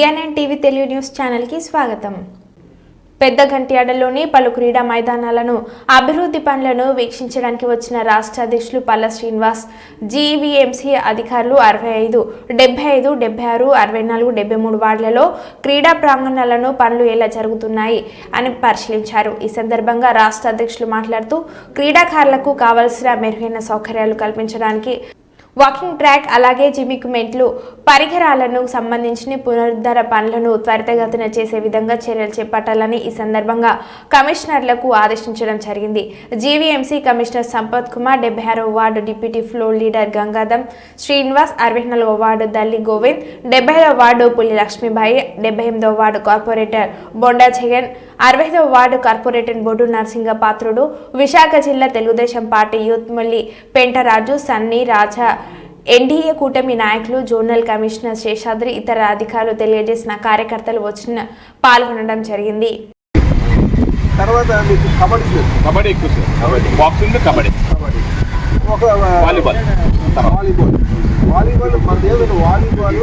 DNN TV Telugu news ఛానల్కి స్వాగతం. పెద్దగంట్యాడలోని పలు క్రీడా మైదానాలను అభివృద్ధి పనులను వీక్షించడానికి వచ్చిన రాష్ట్ర అధ్యక్షులు పల్ల శ్రీనివాస్ జీవీఎంసీ అధికారులు 65, 75, 76, 64, 73 వార్డులలో క్రీడా ప్రాంగణాలను పనులు ఎలా జరుగుతున్నాయి అని పరిశీలించారు. ఈ సందర్భంగా రాష్ట్ర అధ్యక్షులు మాట్లాడుతూ క్రీడాకారులకు కావాల్సిన మెరుగైన సౌకర్యాలు కల్పించడానికి వాకింగ్ ట్రాక్ అలాగే జిమ్మిక్మెంట్లు పరికరాలను సంబంధించిన పునరుద్ధరణ పనులను త్వరితగతిన చేసే విధంగా చర్యలు చేపట్టాలని ఈ సందర్భంగా కమిషనర్లకు ఆదేశించడం జరిగింది. జీవీఎంసీ కమిషనర్ సంపత్ కుమార్, 76వ ward deputy floor leader Gangadham Srinivas, 64వ వార్డు దల్లి గోవింద్, 70వ వార్డు పులి లక్ష్మీబాయి, 78వ వార్డు కార్పొరేటర్ బొండా జగన్, 65వ వార్డు కార్పొరేటర్ బొడ్డు నరసింగ పాత్రుడు, విశాఖ జిల్లా Telugu Desam party youth Malli Pentaraju, Sunny Raja, NDA కూటమి నాయకులు, జోనల్ కమిషనర్ శేషాద్రి, ఇతర అధికారులు తెలియజేసిన కార్యకర్తలు వచ్చిన పాల్గొనడం జరిగింది. తర్వాత మీకు కబడ్డీ ఎక్కువ సార్. బాక్సింగ్, కబడ్డీ, వాలీబాల్ మన దేవుడు వాలీబాల్